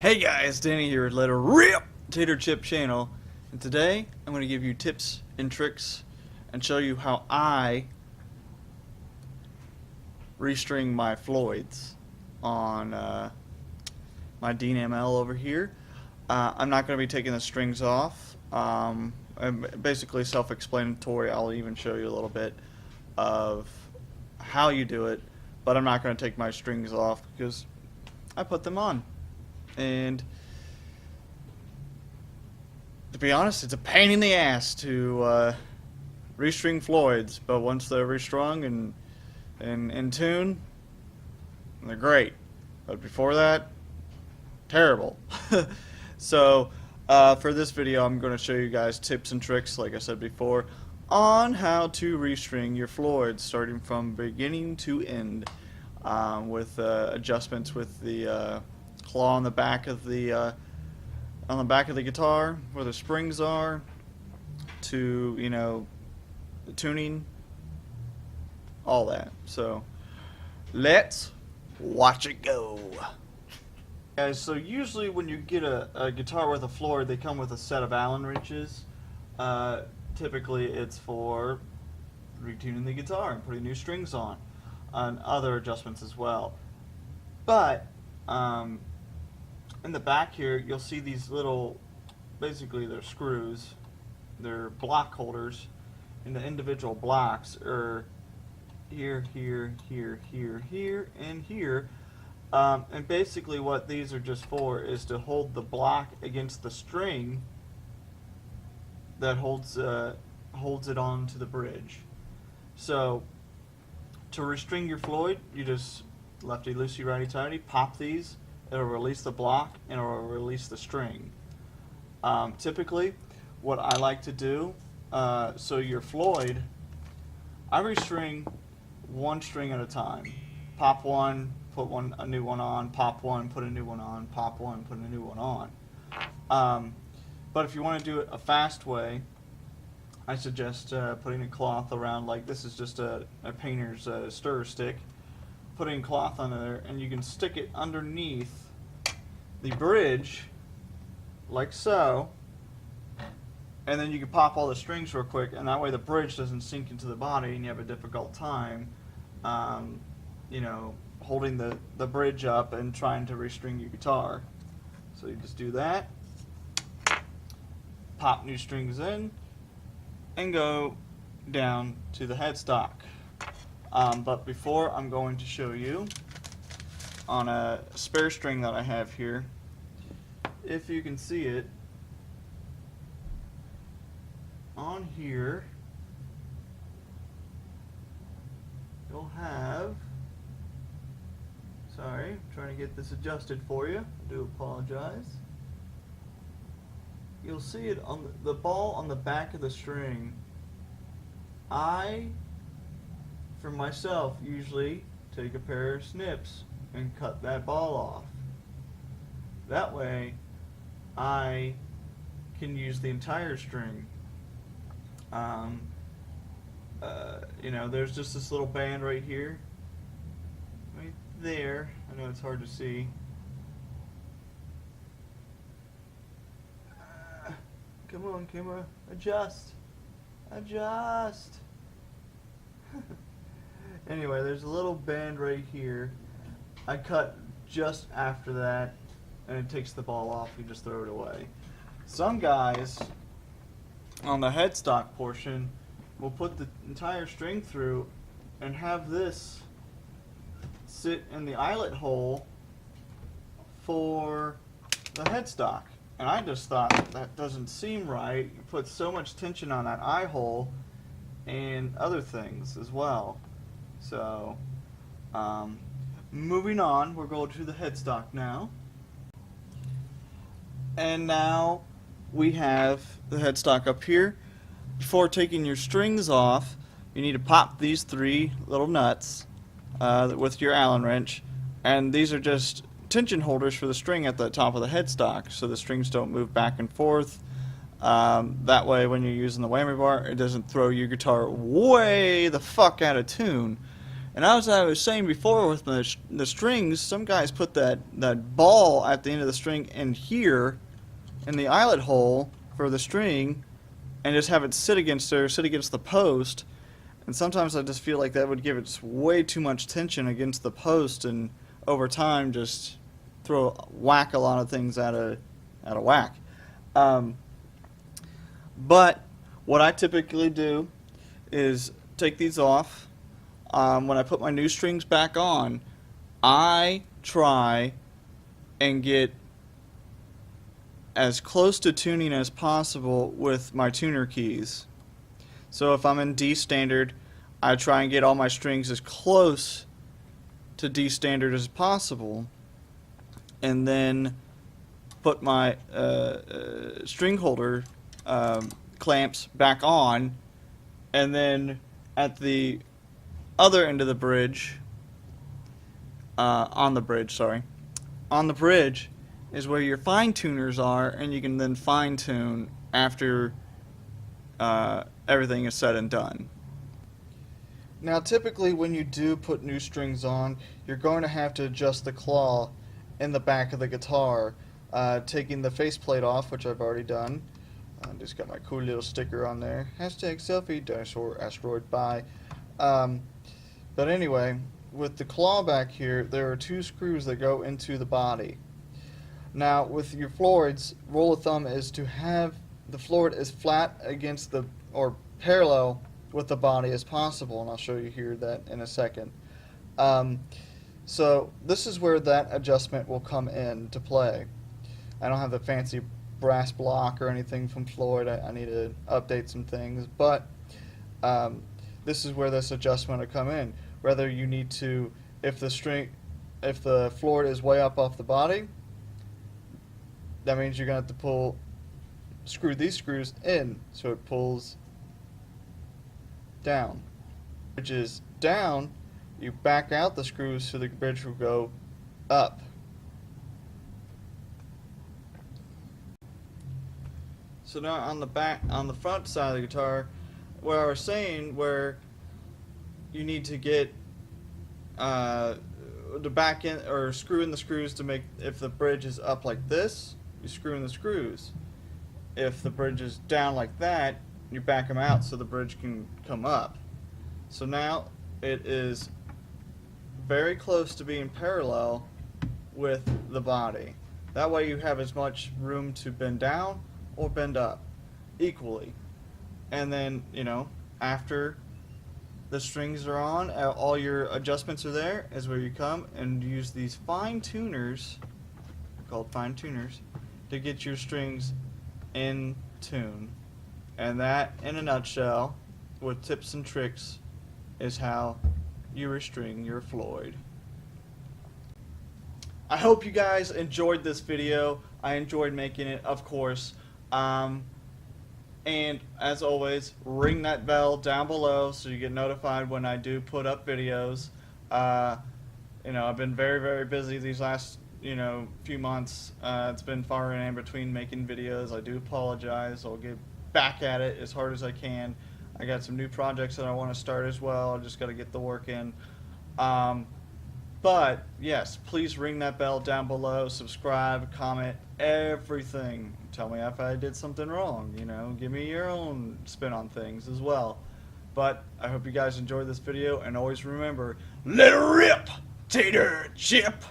Hey guys, Danny here at Let It Rip Tater Chip Channel, and today I'm going to give you tips and tricks and show you how I restring my Floyds on my Dean ML over here. I'm not going to be taking the strings off. Basically self-explanatory. I'll even show you a little bit of how you do it, but I'm not going to take my strings off because I put them on. And to be honest, it's a pain in the ass to restring Floyds, but once they're restrung and in tune, they're great. But before that, terrible. So for this video, I'm going to show you guys tips and tricks, like I said before, on how to restring your Floyds, starting from beginning to end, with adjustments with the claw on the back of the guitar where the springs are, to the tuning, all that. So let's watch it go, guys. So usually when you get a guitar with a Floyd, they come with a set of Allen wrenches. Typically it's for retuning the guitar and putting new strings on, and other adjustments as well. But in the back here, you'll see these little, basically they're screws, they're block holders, and the individual blocks are here, here, here, here, here, and here. And basically what these are just for is to hold the block against the string that holds it onto the bridge. So to restring your Floyd, you just lefty loosey, righty tighty, pop these. It'll release the block and it'll release the string. Typically, what I like to do, so your Floyd, I restring one string at a time. Pop one, put a new one on, pop one, put a new one on, pop one, put a new one on. But if you want to do it a fast way, I suggest putting a cloth around, like this is just a painter's stir stick. Putting cloth under there, and you can stick it underneath the bridge like so, and then you can pop all the strings real quick, and that way the bridge doesn't sink into the body and you have a difficult time holding the bridge up and trying to restring your guitar. So you just do that, pop new strings in, and go down to the headstock. But before, I'm going to show you on a spare string that I have here. If you can see it, on here you'll have, sorry, I'm trying to get this adjusted for you, I do apologize. You'll see it on the ball on the back of the string. For myself, usually take a pair of snips and cut that ball off. That way I can use the entire string. There's just this little band right here, right there. I know it's hard to see. Come on, camera, adjust. Anyway, there's a little band right here. I cut just after that, and it takes the ball off. You just throw it away. Some guys on the headstock portion will put the entire string through and have this sit in the eyelet hole for the headstock. And I just thought that doesn't seem right. You put so much tension on that eye hole and other things as well. So, moving on, we're going to the headstock now. And now we have the headstock up here. Before taking your strings off, you need to pop these three little nuts with your Allen wrench. And these are just tension holders for the string at the top of the headstock, so the strings don't move back and forth. That way when you're using the whammy bar, it doesn't throw your guitar way the fuck out of tune. And as I was saying before with the strings, some guys put that ball at the end of the string in here, in the eyelet hole for the string, and just have it sit against the post. And sometimes I just feel like that would give it way too much tension against the post, and over time just whack a lot of things out of whack. But what I typically do is take these off. When I put my new strings back on, I try and get as close to tuning as possible with my tuner keys. So if I'm in D standard, I try and get all my strings as close to D standard as possible, and then put my string holder clamps back on, and then at the other end of the bridge, on the bridge is where your fine tuners are, and you can then fine tune after everything is said and done. Now typically when you do put new strings on, you're going to have to adjust the claw in the back of the guitar, taking the faceplate off, which I've already done. I just got my cool little sticker on there. Hashtag selfie, dinosaur, asteroid, bye. But anyway, with the claw back here, there are 2 screws that go into the body. Now, with your Floyds, rule of thumb is to have the Floyd as flat against or parallel with the body as possible, and I'll show you here that in a second. So this is where that adjustment will come into play. I don't have the fancy brass block or anything from Floyd. I need to update some things, but this is where this adjustment will come in. Whether you need to, if the Floyd is way up off the body, that means you're going to have to screw these screws in so it pulls down. Which is down, you back out the screws so the bridge will go up. So now on the front side of the guitar, where I was saying where you need to get the back end or screw in the screws to make, if the bridge is up like this, you screw in the screws. If the bridge is down like that, you back them out so the bridge can come up. So now it is very close to being parallel with the body. That way you have as much room to bend down or bend up equally. And then, after the strings are on, all your adjustments are there, is where you come and use these fine tuners, called fine tuners, to get your strings in tune. And that, in a nutshell, with tips and tricks, is how you restring your Floyd. I hope you guys enjoyed this video. I enjoyed making it, of course. And as always, ring that bell down below so you get notified when I do put up videos. I've been very, very busy these last few months. It's been far and in between making videos. I do apologize. I'll get back at it as hard as I can. I got some new projects that I want to start as well. I just got to get the work in. But yes, please ring that bell down below, subscribe, comment, everything. Tell me if I did something wrong, give me your own spin on things as well. But I hope you guys enjoyed this video, and always remember, let it rip, tater chip!